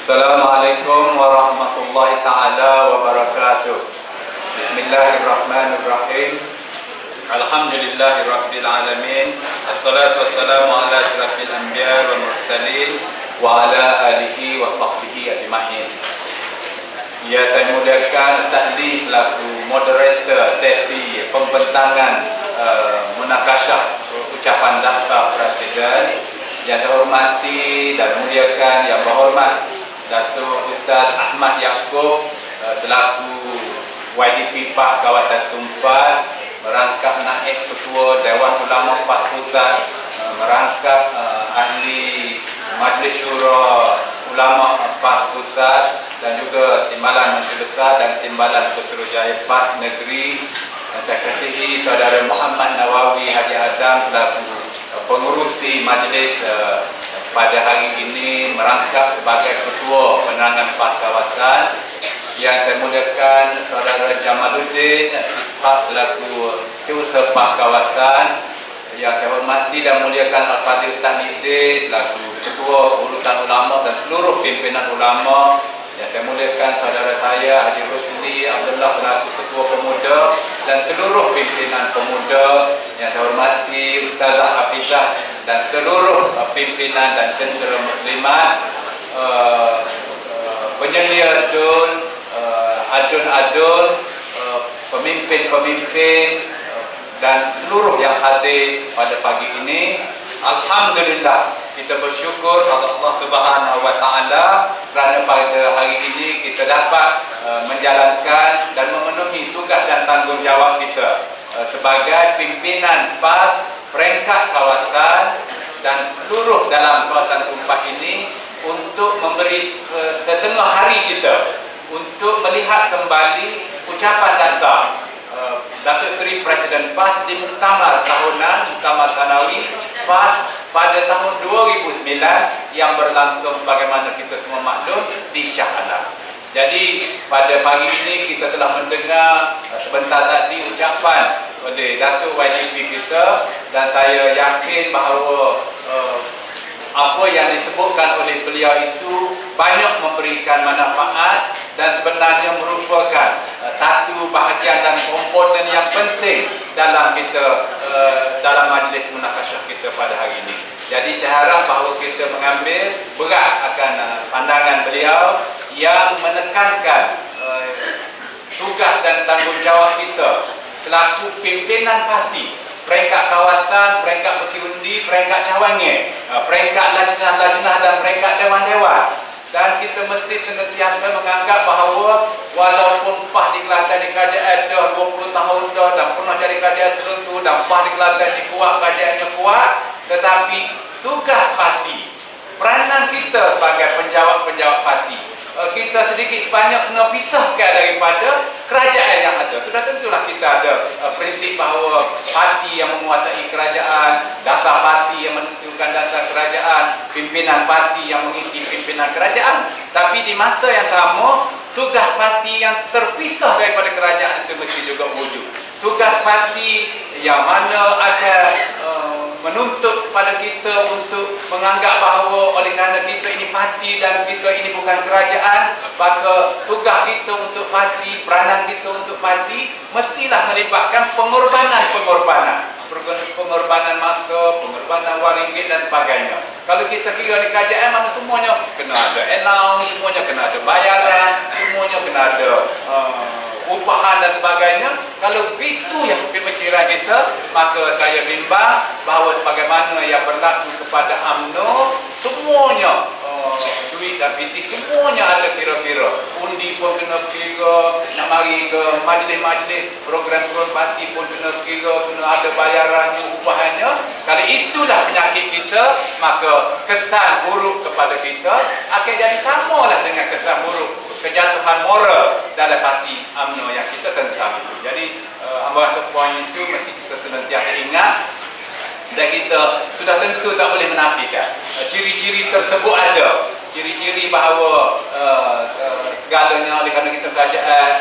Assalamualaikum warahmatullahi ta'ala wabarakatuh. Bismillahirrahmanirrahim. Alhamdulillahi rabbil alamin. Assalatu wassalamu ala asyrafil anbiya wal mursalin wa ala alihi wa sahbihi ajma'in. Ya, saya muliakan Ustaz Lee selaku moderator sesi pembentangan munakasyah ucapan daftar Presiden. Yang saya hormati dan muliakan yang berhormat Datuk Ustaz Ahmad Yaakob selaku YDP PAS kawasan Tumpat, merangkap naib Ketua Dewan Ulama PAS Pusat, merangkap ahli Majlis Syura Ulama PAS Pusat, dan juga Timbalan Menteri Besar dan Timbalan Putrajaya PAS Negeri. Dan saya kasihi Saudara Muhammad Nawawi Haji Adam selaku pengurusi majlis pada hari ini merangkap sebagai Ketua Penerangan PAS Kawasan. Yang saya muliakan Saudara Jamaluddin Ishaq selaku Setiausaha PAS Kawasan. Yang saya hormati dan muliakan Al-Fadhil Ustaz Nidis selaku Ketua Urusan Ulama dan seluruh pimpinan ulama. Yang saya muliakan saudara saya Haji Rusli Abdullah selaku Ketua Pemuda dan seluruh pimpinan pemuda. Yang saya hormati Ustazah Hafizah dan seluruh pimpinan dan jentera muslimat, penyelia dun, adun-adun, pemimpin-pemimpin dan seluruh yang hadir pada pagi ini. Alhamdulillah, kita bersyukur kepada Allah Subhanahu wa taala kerana pada hari ini kita dapat menjalankan dan memenuhi tugas dan tanggungjawab kita sebagai pimpinan PAS peringkat kawasan dan seluruh dalam kawasan Tumpat ini untuk memberi setengah hari kita untuk melihat kembali ucapan dasar Datuk Seri Presiden PAS di muktamar tahunan, muktamar sanawi PAS pada tahun 2009 yang berlangsung sebagaimana kita semua maklum di Shah Alam. Jadi pada pagi ini kita telah mendengar sebentar tadi ucapan oleh Datuk YDP kita, dan saya yakin bahawa apa yang disebutkan oleh beliau itu banyak memberikan manfaat dan sebenarnya merupakan satu bahagian dan komponen yang penting dalam kita dalam majlis munakasyah kita pada hari ini. Jadi saya harap bahawa kita mengambil berat akan pandangan beliau yang menekankan tugas dan tanggungjawab kita selaku pimpinan parti peringkat kawasan, peringkat peti undi, peringkat cawangan, peringkat lajnah-lajnah dan peringkat dewan-dewan. Dan kita mesti senantiasa menganggap bahawa walaupun PAS di Kelantan di kerajaan dah 20 tahun dah dan pernah jadi kerajaan tertentu dan PAS di Kelantan ni kuat, kerajaannya kuat, tetapi tugas parti, peranan kita sebagai penjawat-penjawat parti, kita sedikit sebanyak kena pisahkan daripada kerajaan yang ada. Sudah tentulah kita ada prinsip bahawa parti yang menguasai kerajaan, dasar parti yang menentukan dasar kerajaan, pimpinan parti yang mengisi pimpinan kerajaan. Tapi di masa yang sama, tugas parti yang terpisah daripada kerajaan itu mesti juga wujud. Tugas parti yang mana akan menuntut kepada kita untuk menganggap bahawa oleh kerana kita ini parti dan kita ini bukan kerajaan, maka tugas kita untuk parti, peranan kita untuk parti mestilah melibatkan pengorbanan masa, pengorbanan wang ringgit dan sebagainya. Kalau kita kira di kerajaan mana semuanya kena ada allowance, semuanya kena ada bayaran, semuanya kena ada upahan dan sebagainya. Kalau itu yang pemikiran kita, maka saya bimbang bahawa sebagaimana yang berlaku kepada UMNO, semuanya duit dan PT semuanya ada kira-kira. Undi pun kena kira, nak mari ke majlis-majlis program-program parti pun kena kira, kena ada bayaran upahannya. Kalau itulah penyakit kita, maka kesan buruk kepada kita akan jadi samalah dengan kesan buruk kejatuhan moral dalam parti UMNO yang kita tentang itu. Jadi hamba rasa poin itu mesti kita senantiasa ingat, dan kita sudah tentu tak boleh menafikan ciri-ciri tersebut ada. Ciri-ciri bahawa segalanya oleh kerana kita kerajaan,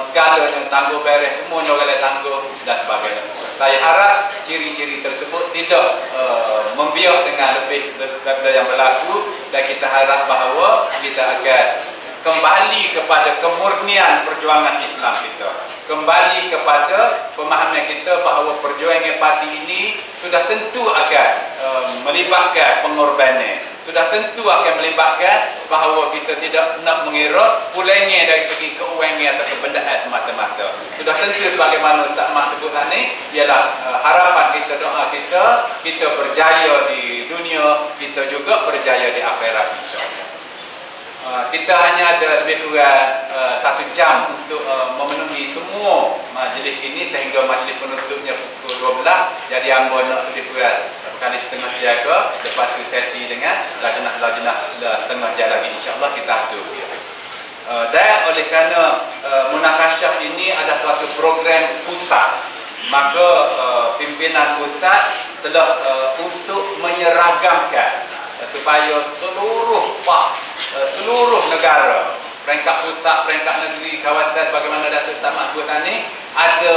segalanya tangguh beres, semuanya boleh tangguh dan sebagainya. Saya harap ciri-ciri tersebut tidak membiak dengan lebih daripada yang berlaku, dan kita harap bahawa kita kita akan kembali kepada kemurnian perjuangan Islam kita, kembali kepada pemahaman kita bahawa perjuangan parti ini sudah tentu akan melibatkan pengorbanan, sudah tentu akan melibatkan bahawa kita tidak nak mengira pulangnya dari segi keuangan atau kebendaan semata-mata. Sudah tentu sebagaimana Ustaz Mak sebut tadi, ialah harapan kita, doa kita, kita berjaya di dunia, kita juga berjaya di akhirat insya-Allah. Kita hanya ada lebih kurang 1 jam untuk memenuhi semua majlis ini, sehingga majlis penutupnya pukul 12. Jadi hamba nak lebih kurang kali setengah jam ke, lepas tu sesi dengan lajnah setengah jam lagi, insya-Allah kita atur. Dan oleh kerana munakasyah ini ada suatu program pusat, maka pimpinan pusat telah untuk menyeragamkan supaya seluruh negara, peringkat pusat, peringkat negeri, kawasan, bagaimana Datuk Ustaz Mak buat tadi, ada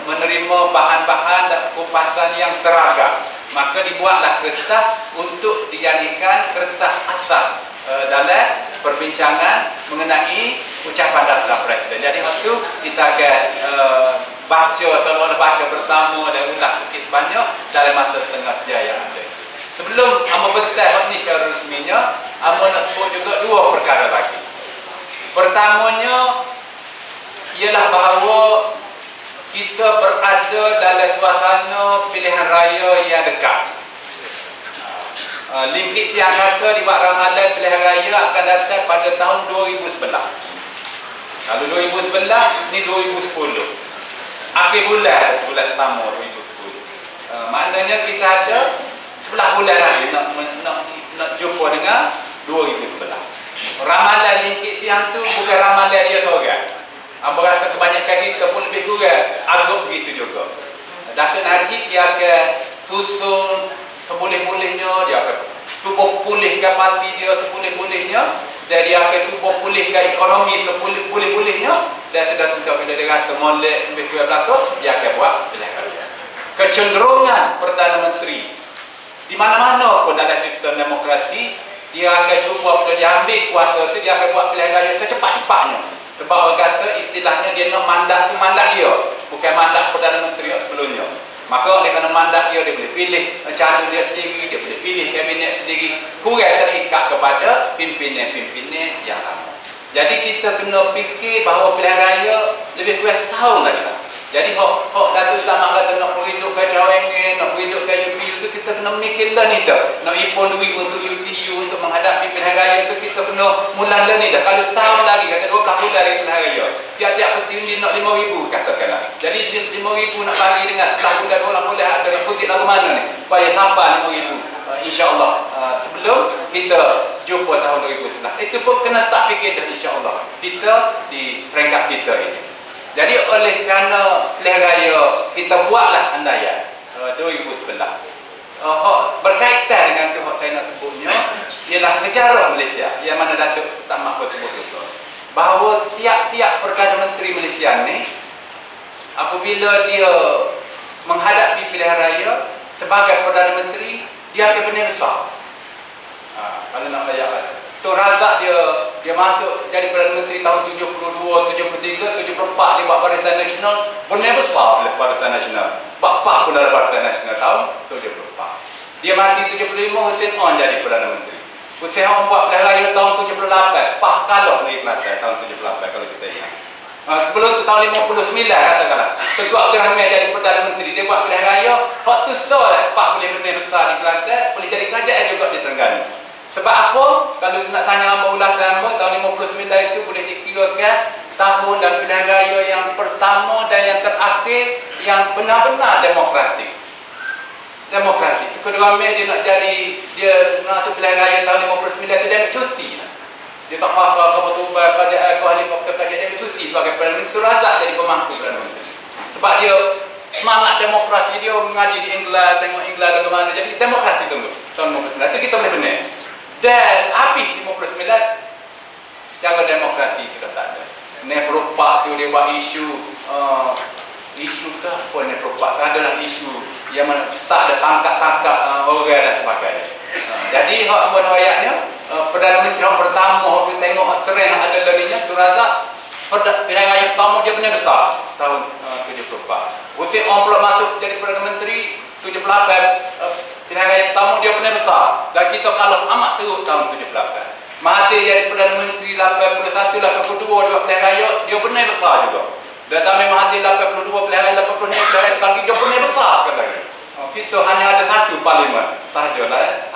menerima bahan-bahan dan kupasan yang seragam. Maka dibuatlah kertas untuk dijadikan kertas asas dalam perbincangan mengenai ucapan dasar Presiden. Jadi waktu kita akan baca, seolah-olah baca bersama dan ulang sikit sebanyak dalam masa setengah jam yang ada. Sebelum amba betul ni secara resminya, amba nak sebut juga 2 perkara lagi. Pertamanya ialah bahawa kita berada dalam suasana pilihan raya yang dekat. Limpik siang kata di bak ramalan pilihan raya akan datang pada tahun 2011. Kalau 2011 ni 2010. Akhir bulan pertama 2010. Maknanya kita ada 11 bulan lagi nak jumpa dengan 2011. Ramalan limpik siang tu bukan ramalan dia seorang. Amba rasa kebanyakan kita pun lebih kurang agak begitu juga. Datuk Najib dia akan susun seboleh-bolehnya, dia akan cuba pulihkan parti dia sepulih-pulihnya, dan dia akan cuba pulihkan ekonomi sepulih-bolehnya, dan sudah tentu bila dia rasa molek lebih kurang belakang, dia akan buat pilihan raya. Kecenderungan Perdana Menteri di mana-mana pun dalam sistem demokrasi, dia akan cuba bila dia ambil kuasa tu, dia akan buat pilihan raya secepat-cepatnya. Sebab orang kata istilahnya dia nak mandat tu mandat dia, bukan mandat Perdana Menteri sebelumnya. Maka oleh kerana mandat dia boleh pilih calon dia sendiri, dia boleh pilih kabinet sendiri, kurang terikat kepada pimpinan-pimpinan yang lama. Jadi kita kena fikir bahawa pilihan raya lebih kurang setahun lagi lah. Jadi hok Datuk Selamat kata nak perhidupkan cawangan, nak perhidupkan UPU tu, kita kena mikirlah ni dah. Nak impon duit untuk UPU untuk menghadapi pilihan raya tu, kita kena mulalah ni dah. Kalau setahun lagi, kata 12 bulan lagi pilihan raya, tiap-tiap petinggi nak 5,000 katakanlah. Jadi 5,000 nak bagi dengan 11 bulan, 12 bulan, ada nak putih lagu mana ni supaya sampai 5,000 insya-Allah sebelum kita jumpa tahun 2011. Itu pun kena start fikir dah insya-Allah kita di peringkat kita ini. Jadi oleh kerana pilihan raya kita buatlah andaian 2011. Berkaitan dengan tu saya nak sebutnya ialah sejarah Malaysia, yang mana Datuk Ustaz Mak sebut juga, bahawa tiap-tiap Perdana Menteri Malaysia ni apabila dia menghadapi pilihan raya sebagai Perdana Menteri, dia akan benar besar. Kalau nak bayar Tun Razak dia masuk jadi Perdana Menteri tahun 72, 73, 74 dia buat Barisan Nasional, benar besar oleh Barisan Nasional. Bapah pun ada Barisan Nasional tahun 74. Dia mati 75, Hussein On jadi Perdana Menteri. Hussein On buat pilihan raya tahun 78, Pah kalah di Kelantan tahun 78 kalau kita ingat. Sebelum tu tahun 59 katakanlah, Tengku Abdul Hamid jadi Perdana Menteri, dia buat pilihan raya, waktu soal Pah boleh benar besar di Kelantan, boleh jadi kerajaan juga di Terengganu. Sebab apa? Kalau nak tanya hamba ulasan hamba, tahun 59 itu boleh dikirakan tahun dan pilihan raya yang pertama dan yang terakhir yang benar-benar demokratik. Demokratik. Kedua Mei dia nak jadi, dia masuk pilihan raya tahun 59 itu dia ambil cuti. Dia tak pakar sama tubai kerajaan, helikopter kerajaan, dia ambil cuti sebagai Perdana Menteri. Itu Razak jadi pemangku Perdana Menteri. Sebab dia semangat demokrasi, dia mengaji di England, tengok England bagaimana. Jadi demokrasi tunggu tahun 59 itu kita boleh benar. Dan habis 59 cara demokrasi sudah tak ada. Ni perupak tu dia buat isu ke apa ni perupak tu adalah isu yang mana start ada tangkap-tangkap orang dan sebagainya. Jadi hak apa ayatnya Perdana Menteri yang pertama kita tengok Razak, pilihan raya pertama dia benar besar tahun 74. Hussein Onn masuk jadi Perdana Menteri 78, pilihan raya pertama dia benar besar dan kita kalah amat terus tahun 78. Mahathir jadi Perdana Menteri 81, 82 juga pilihan raya dia benar besar juga. Dan sampai Mahathir 82 pilihan raya, 86 pilihan raya sekali dia benar besar sekali lagi. Kita hanya ada satu parlimen sahajalah.